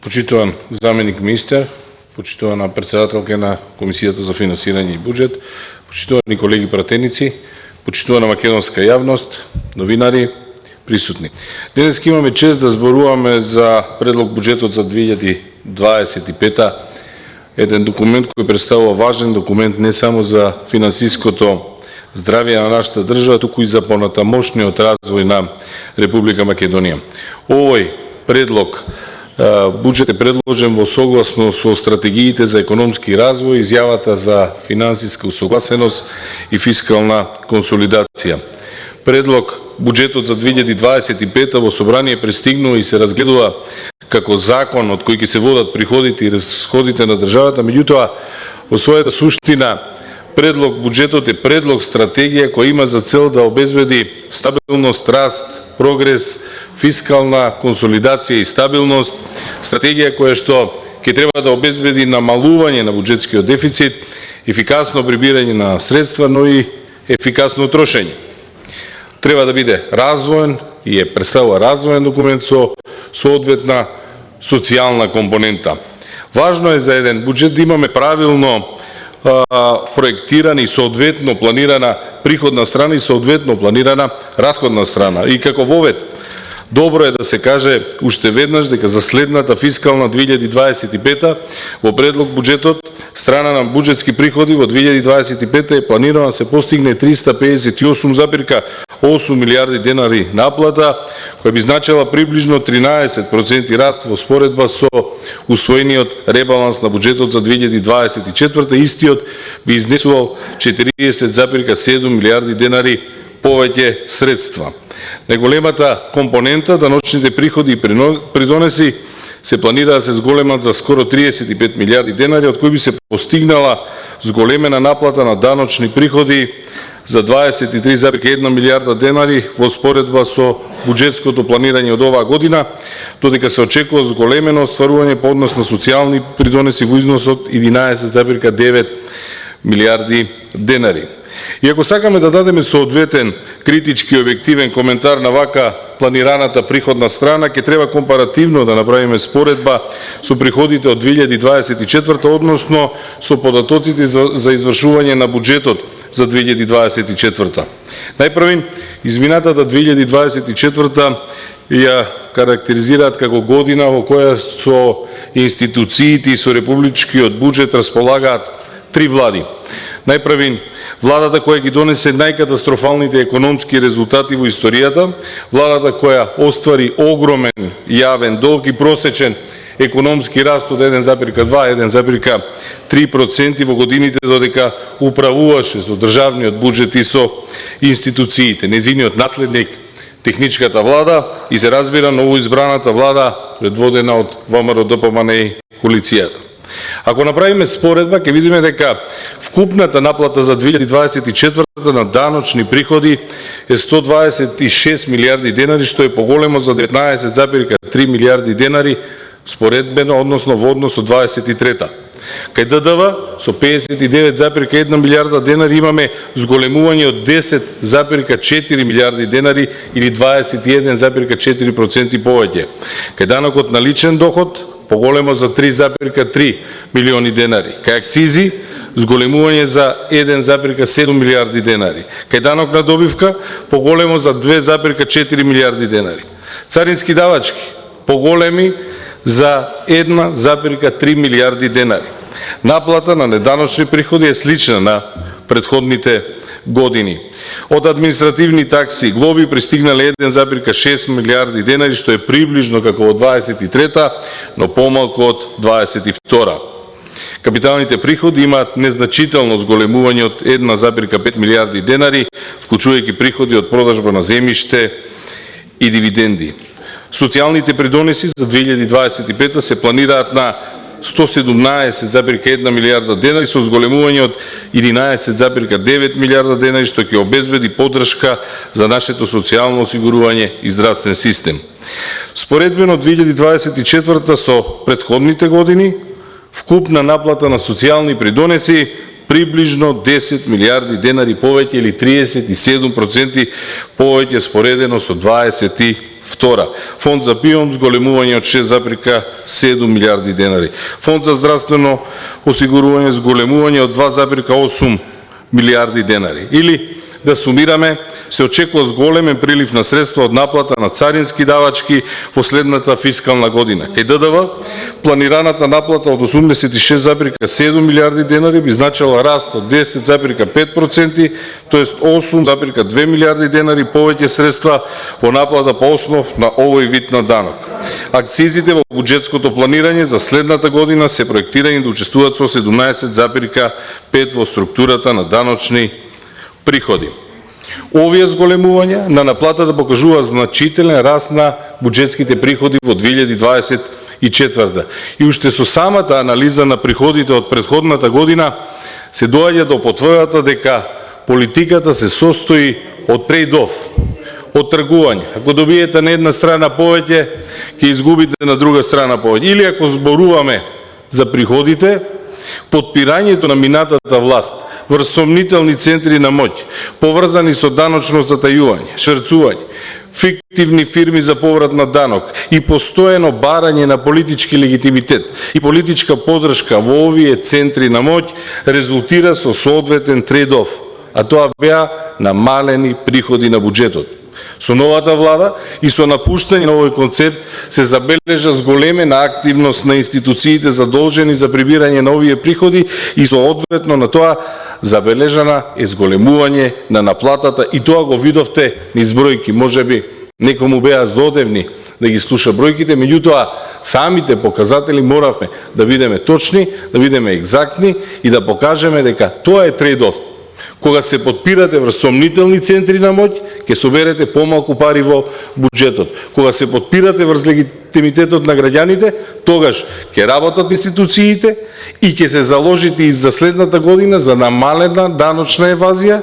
Почитуван заменик министер, почитувана председателка на Комисијата за финансирање и буџет, почитувани колеги пратеници, почитувана македонска јавност, новинари, присутни. Денес имаме чест да зборуваме за предлог буџетот за 2025, еден документ кој представува важен документ не само за финансиското здравје на нашата држава, туку и за понатамошниот развој на Република Македонија. Овој предлог буџет е предложен во согласно со стратегиите за економски развој, изјавата за финансиска усогласеност и фискална консолидација. Предлог буџетот за 2025 во собрание пристигнува и се разгледува како закон од кој ќе се водат приходите и расходите на државата, меѓутоа во својата суштина предлог буџетот е предлог стратегија која има за цел да обезбеди стабилност, раст, прогрес, фискална консолидација и стабилност, стратегија која што ќе треба да обезбеди намалување на буџетскиот дефицит, ефикасно прибирање на средства, но и ефикасно трошење. Треба да биде развоен и е представува развоен документ со соодветна социјална компонента. Важно е за еден буџет да имаме правилно проектирана и соодветно планирана приходна страна и соодветно планирана расходна страна. И како вовед, добро е да се каже уште веднаш дека за следната фискална 2025 во предлог буџетот страна на буџетски приходи во 2025 е планирано да се постигне 358,8 милиарди денари наплата, која би значила приближно 13% раст во споредба со усвоениот ребаланс на буџетот за 2024, истиот би изнесувал 40,7 милиарди денари повеќе средства. Најголемата компонента, даночните приходи и придонеси, се планира да се зголемат за скоро 35 милиарди денари, од кои би се постигнала зголемена наплата на даночни приходи за 23,1 милиарда денари во споредба со буџетското планирање од оваа година, додека се очекува зголемено остварување по однос на социјални придонеси во износ од 11,9 милиарди денари. И ако сакаме да дадеме соодветен критички и објективен коментар на вака планираната приходна страна, ќе треба компаративно да направиме споредба со приходите од 2024, односно со податоците за извршување на буџетот за 2024. Најпрвин, изминатата 2024 ја карактеризираат како година во која со институциите и со републичкиот буџет располагаат три влади. Најпрвин, владата која ги донесе најкатастрофалните економски резултати во историјата, владата која оствари огромен јавен долг и просечен економски раст од 1,2-1,3% во годините додека управуваше со државниот буџет и со институциите. Незиниот наследник, техничката влада и се разбира новоизбраната влада предводена од ВМРО-ДПМН и коалицијата. Ако направиме споредба, ќе видиме дека вкупната наплата за 2024 на даночни приходи е 126 милиарди денари, што е поголемо за 19,3 милиарди денари споредбено, односно во однос од 23-та. Кај ДДВ со 59,1 милиарда денари имаме зголемување од 10,4 милиарди денари или 21,4% повеќе. Кај данокот на личен доход поголемо за 3,3 милиони денари. Кај акцизи зголемување за 1,7 милиарди денари. Кај данок на добивка поголемо за 2,4 милиарди денари. Царински давачки поголеми за 1,3 милиарди денари. Наплата на неданочни приходи е слична на предходните години. Од административни такси и глоби пристигнале 1,6 милиарди денари, што е приближно како во 23-та, но помалку од 22-та. Капиталните приходи имаат незначително зголемување од 1,5 милиарди денари, вклучувајќи приходи од продажба на земјиште и дивиденди. Социјалните придонеси за 2025 се планираат на 117,1 милиарда денари со зголемување од 11,9 милиарда денари, што ќе обезбеди поддршка за нашето социјално осигурување и здравствен систем. Споредбено 2024 со предходните години, вкупна наплата на социјални придонеси приближно 10 милиарди денари повеќе или 37% повеќе споредено со 22 2022. Фонд за ПИОМ зголемување од 6,7 милиарди денари. Фонд за здравствено осигурување зголемување од 2,8 милиарди денари. Или да сумираме, се очекува зголемен прилив на средства од наплата на царински давачки во следната фискална година. Кај ДДВ, планираната наплата од 86,7 милиарди денари би значила раст од 10,5%, тоест 8,2 милиарди денари повеќе средства во наплата по основ на овој вид на данок. Акцизите во буџетското планирање за следната година се проектирани да учествуваат со 17,5 во структурата на даночни приходи. Овие зголемувања на наплатата покажува значителен раст на буџетските приходи во 2024. И уште со самата анализа на приходите од претходната година се доаѓа до потврдата дека политиката се состои од трейд-оф, од тргување. Ако добиете на една страна повеќе, ќе изгубите на друга страна повеќе. Или ако зборуваме за приходите, подпирањето на минатата власт врз сомнителни центри на моќ, поврзани со даночно затајување, шверцување, фиктивни фирми за поврат на данок и постојано барање на политички легитимитет и политичка поддршка во овие центри на моќ резултира со соодветен трейд-оф, а тоа беа намалени приходи на буџетот. Со новата влада и со напуштање на овој концепт се забележа зголемена активност на институциите задолжени за прибирање на овие приходи и соодветно на тоа забележана е зголемување на наплатата и тоа го видовте низ бројки. Можеби некому беа здодевни да ги слуша бројките, меѓутоа самите показатели моравме да бидеме точни, да бидеме екзактни и да покажеме дека тоа е трейд-оф. Кога се подпирате врз сомнителни центри на моќ, ќе соберете помалку пари во буџетот. Кога се подпирате врз легитимитетот на граѓаните, тогаш ќе работат институциите и ќе се заложите и за следната година за намалена даночна евазија,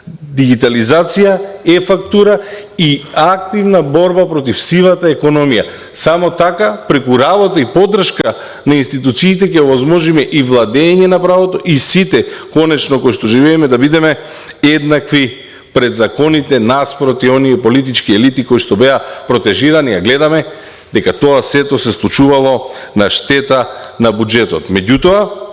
дигитализација, е-фактура и активна борба против сивата економија. Само така, преку работа и поддршка на институциите ќе овозможиме и владење на правото и сите, конечно, кои што живееме, да бидеме еднакви пред законите наспроти оние политички елити кои што беа протежирани, а гледаме дека тоа сето се случувало на штета на буџетот. Меѓутоа,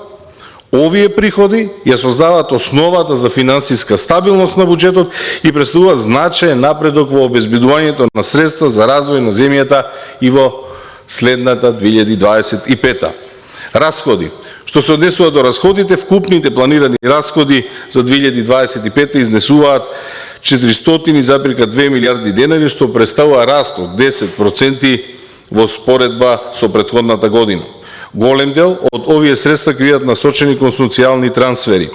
овие приходи ја создаваат основата за финансиска стабилност на буџетот и представуваат значаен напредок во обезбедувањето на средства за развој на земјата и во следната 2025. Расходи. Што се однесува до расходите, вкупните планирани расходи за 2025 изнесуваат 400,2 милиарди денари, што представува раст од 10% во споредба со претходната година. Голем дел од овие средства кријат насочени кон социјални трансфери,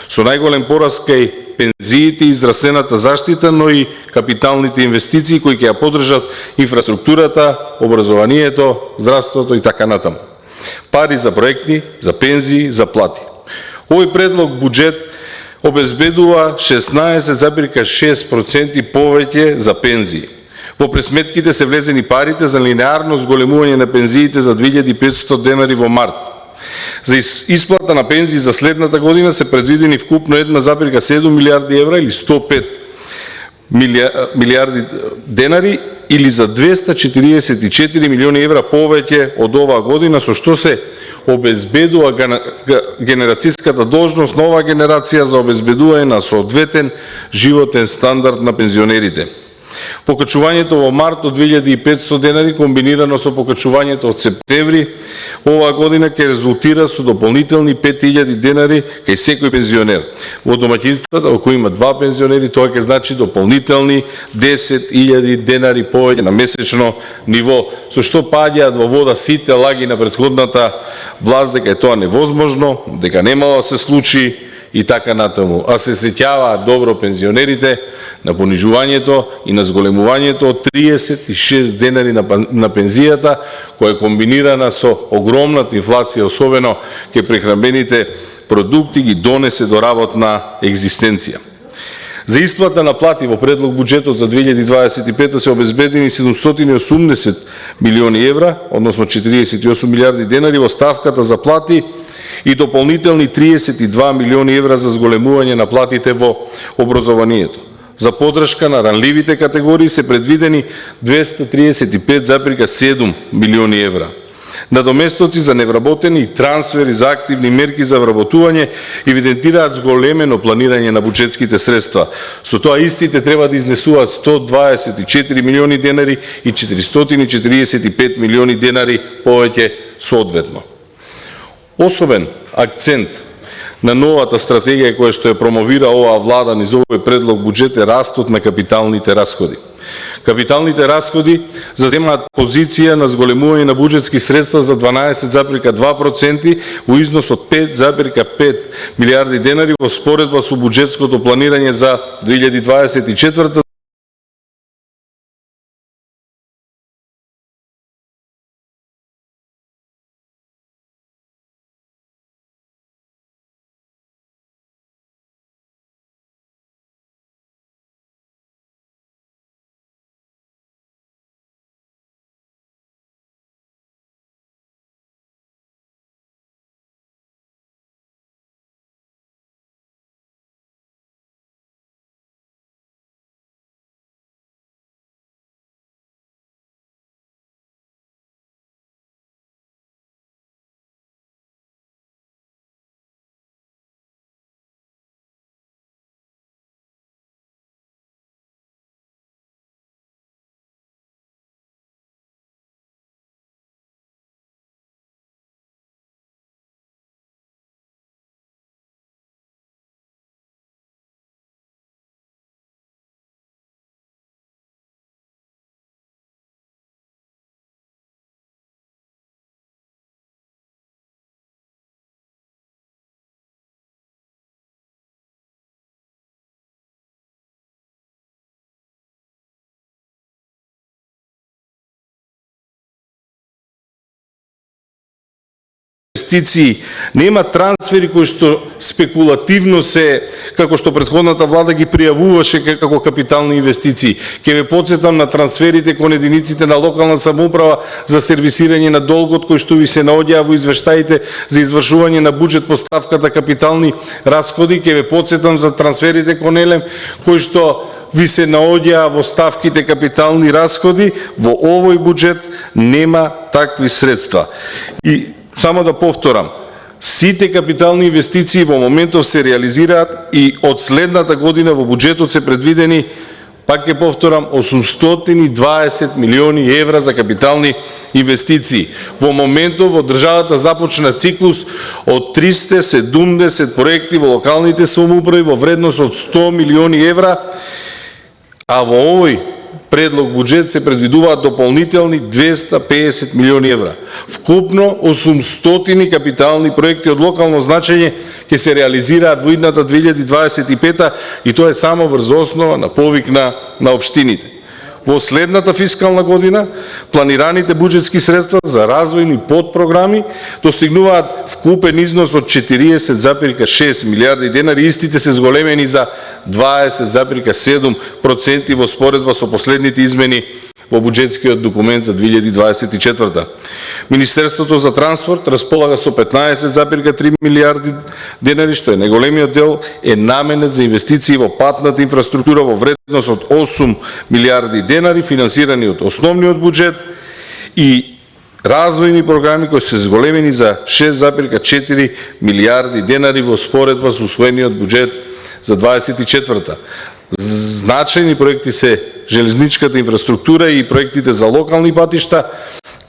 со најголем пораст кај пензиите и здравствената заштита, но и капиталните инвестиции кои ќе ја поддржат инфраструктурата, образованието, здравството и така натаму. Пари за проекти, за пензии, за плати. Овој предлог буџет обезбедува 16,6% повеќе за пензии. Во пресметките се влезени парите за линеарно зголемување на пензиите за 2500 денари во март. За исплата на пензии за следната година се предвидени вкупно 1,7 милиарди евра или 105 милиарди денари или за 244 милиони евра повеќе од оваа година, со што се обезбедува генерацијската должност на оваа генерација за обезбедување на соодветен животен стандард на пензионерите. Покачувањето во март од 2500 денари комбинирано со покачувањето од септември оваа година ќе резултира со дополнителни 5000 денари кај секој пензионер. Во домаќинствата во кои има два пензионери, тоа ќе значи дополнителни 10.000 денари повеќе на месечно ниво, со што паѓаат во вода сите лаги на претходната власт дека е тоа невозможно, дека немало да се случи и така натаму. А се сеќаваат добро пензионерите на понижувањето и на зголемувањето од 36 денари на пензијата, која е комбинирана со огромната инфлација, особено ке прехранбените продукти, ги донесе до работна екзистенција. За исплата на плати во предлог буџетот за 2025 се обезбедени 780 милиони евра, односно 48 милиарди денари во ставката за плати и дополнителни 32 милиони евра за зголемување на платите во образованието. За поддршка на ранливите категории се предвидени 235,7 милиони евра. Надоместоци за невработени и трансфери за активни мерки за вработување евидентираат зголемено планирање на буџетските средства. Со тоа истите треба да изнесуваат 124 милиони денари и 445 милиони денари повеќе соодветно. Особен акцент на новата стратегија која што ја промовира оваа влада низ овој предлог буџет е растот на капиталните расходи. Капиталните расходи заземаат позиција на зголемување на буџетски средства за 12,2% во износ од 5,5 милиарди денари во споредба со буџетското планирање за 2024 инвестиции, нема трансфери кои што спекулативно се, како што претходната влада ги пријавуваше како капитални инвестиции. Ке ве потсетам на трансферите кон единиците на локална самоуправа за сервисирање на долгот кои што ви се наоѓаа во извештаите за извршување на буџет по ставката капитални расходи. Ке ве потсетам за трансферите кон ЕЛЕМ кои што ви се наоѓаа во ставките капитални расходи. Во овој буџет нема такви средства. И само да повторам, сите капитални инвестиции во моментов се реализираат и од следната година во буџетот се предвидени, пак ќе повторам, 820 милиони евра за капитални инвестиции. Во моментов во државата започна циклус од 370 проекти во локалните самоуправи во вредност од 100 милиони евра, а во овој предлог буџет се предвидуваат дополнителни 250 милиони евра. Вкупно 800 капитални проекти од локално значење ќе се реализираат во идната 2025 и тоа е само врз основа на повик на општините. Во следната фискална година планираните буџетски средства за развојни подпрограми достигнуваат вкупен износ од 40,6 милиарди денари, истите се зголемени за 20,7% во споредба со последните измени во буџетскиот документ за 2024. Министерството за транспорт располага со 15,3 милиарди денари, што е најголемиот дел е наменет за инвестиции во патната инфраструктура во вредност од 8 милиарди денари, финансирани од основниот буџет, и развојни програми кои се зголемени за 6,4 милиарди денари во споредба со усвоениот буџет за 2024. Значајни проекти се железничката инфраструктура и проектите за локални патишта,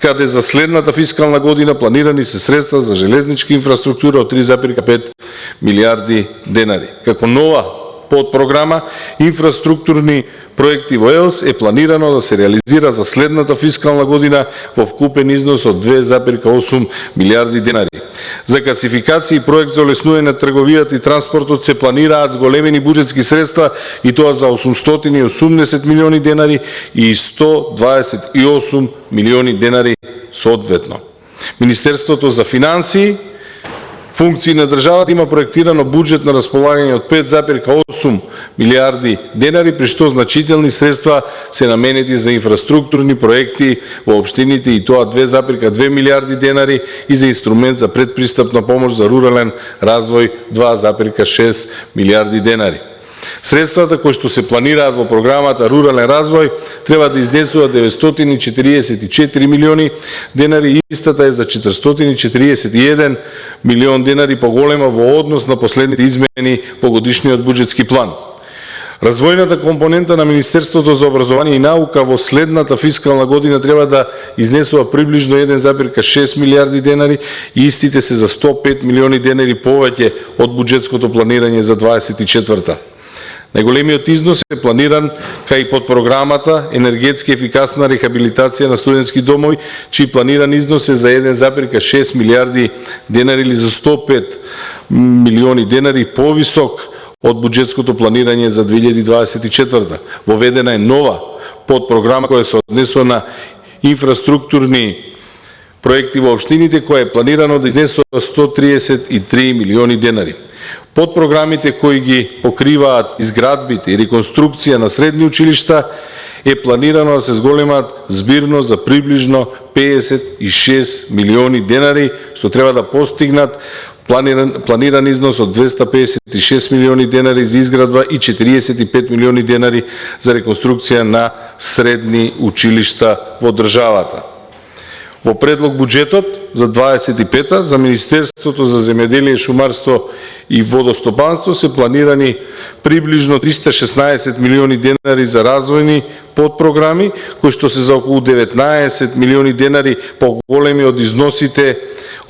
каде за следната фискална година планирани се средства за железничка инфраструктура од 3,5 милиарди денари. Како нова подпрограма инфраструктурни проекти во ЕОС е планирано да се реализира за следната фискална година во вкупен износ од 2,8 милиарди денари. За гасификација и проект за олеснување на трговијата и транспортот се планираат зголемени буџетски средства и тоа за 880 милиони денари и 128 милиони денари соодветно. Министерството за финансии функции на државата има проектирано буџет на располагање од 5,8 милиарди денари, при што значителни средства се наменети за инфраструктурни проекти во општините и тоа 2,2 милиарди денари и за инструмент за предпристапна помош за рурален развој 2,6 милиарди денари. Средствата кои што се планираат во програмата Рурален развој треба да изнесуваат 944 милиони денари и истата е за 441 милион денари поголема во однос на последните измени по годишниот буџетски план. Развојната компонента на Министерството за образование и наука во следната фискална година треба да изнесува приближно 1,6 милиарди денари и истите се за 105 милиони денари повеќе од буџетското планирање за 24-та. Најголемиот износ е планиран кај подпрограмата енергетски ефикасна рехабилитација на студентски домови, чиј планиран износ е за 1,6 милиарди денари или за 105 милиони денари повисок од буџетското планирање за 2024. Воведена е нова подпрограма која се однесува на инфраструктурни проекти во општините, која е планирано да изнесува 133 милиони денари. Подпрограмите кои ги покриваат изградбите и реконструкција на средни училишта е планирано да се зголемат збирно за приближно 56 милиони денари, што треба да постигнат планиран износ од 256 милиони денари за изградба и 45 милиони денари за реконструкција на средни училишта во државата. Во предлог буџетот за 25-та за Министерството за земјоделие, шумарство и водостопанство се планирани приближно 316 милиони денари за развојни подпрограми, кои што се за околу 19 милиони денари поголеми од износите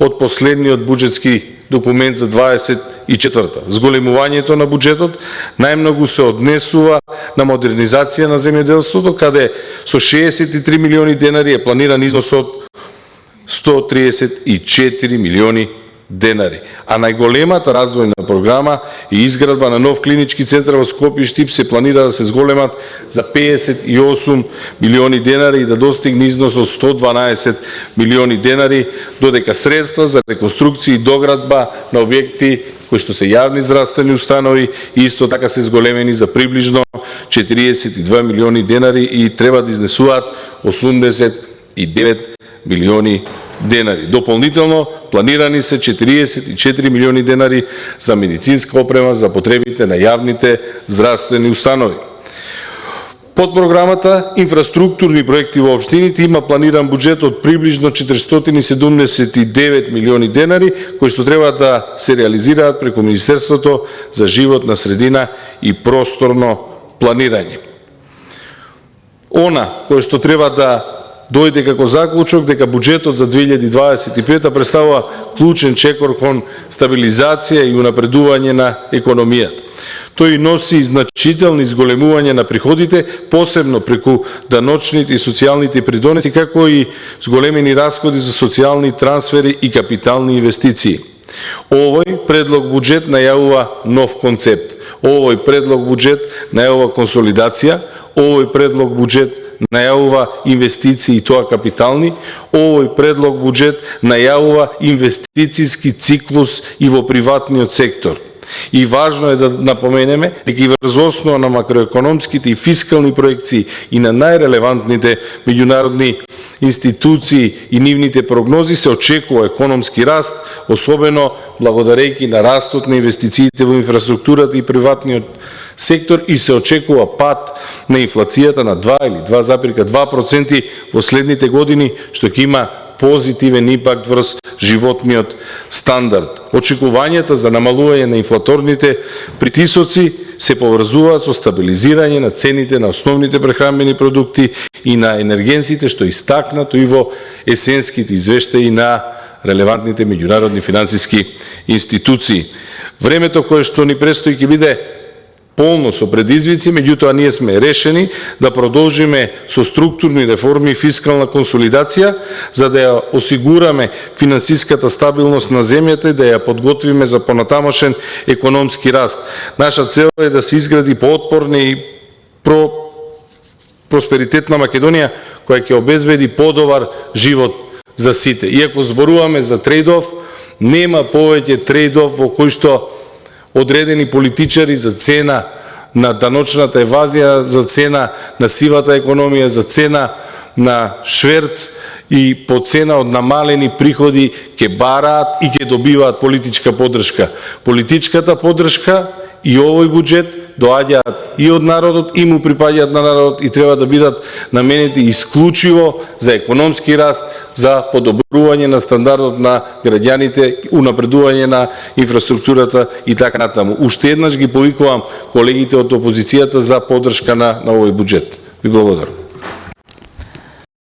од последниот буџетски документ за 24-та. Зголемувањето на буџетот најмногу се однесува на модернизација на земјоделството, каде со 63 милиони денари е планиран износ од 134 милиони денари. А најголемата развојна програма и изградба на нов клинички центар во Скопје и Штип се планира да се зголемат за 58 милиони денари и да достигне износ од 112 милиони денари, додека средства за реконструкција и доградба на објекти кои што се јавни здравствени установи и исто така се зголемени за приближно 42 милиони денари и треба да изнесуваат 89 милиони денари. Дополнително планирани се 44 милиони денари за медицинска опрема за потребите на јавните здравствени установи. Под програмата инфраструктурни проекти во општините има планиран буџет од приближно 479 милиони денари, кои што треба да се реализираат преку Министерството за животна средина и просторно планирање. Она кое што треба да дојде како заклучок дека буџетот за 2025 представува клучен чекор кон стабилизација и унапредување на економијата. Тој носи значителни зголемување на приходите, посебно преку даночните и социјалните придонеси, како и зголемени расходи за социјални трансфери и капитални инвестиции. Овој предлог буџет најавува нов концепт. Овој предлог буџет најавува консолидација, овој предлог буџет најавува инвестиции и тоа капитални, овој предлог буџет најавува инвестицијски циклус и во приватниот сектор. И важно е да напоменеме дека и врз основа на макроекономските и фискални проекции и на најрелевантните меѓународни институции и нивните прогнози се очекува економски раст, особено благодарејќи на растот на инвестициите во инфраструктурата и приватниот сектор и се очекува пад на инфлацијата на 2 или 2,2% во следните години, што ќе има позитивен импакт врз животниот стандард. Очекувањата за намалување на инфлаторните притисоци се поврзуваат со стабилизирање на цените на основните прехранбени продукти и на енергенсите, што е истакнато и во есенските извештаи на релевантните меѓународни финансиски институции. Времето кое што ни престои ќе биде полно со предизвици, меѓутоа ние сме решени да продолжиме со структурни реформи и фискална консолидација, за да ја осигураме финансиската стабилност на земјата и да ја подготвиме за понатамошен економски раст. Наша цел е да се изгради поотпорна и просперитетна Македонија, која ќе обезбеди подобар живот за сите. Иако зборуваме за трейд-оф, нема повеќе трейд-оф во кој што одредени политичари за цена на даночната евазија, за цена на сивата економија, за цена на шверц и по цена од намалени приходи ќе бараат и ќе добиваат политичка поддршка. Политичката поддршка и овој буџет доаѓаат и од народот, и му припаѓаат на народот и треба да бидат наменети исклучиво за економски раст, за подобрување на стандардот на граѓаните, унапредување на инфраструктурата и така натаму. Уште еднаш ги повикувам колегите од опозицијата за поддршка на овој буџет. Ви благодарам.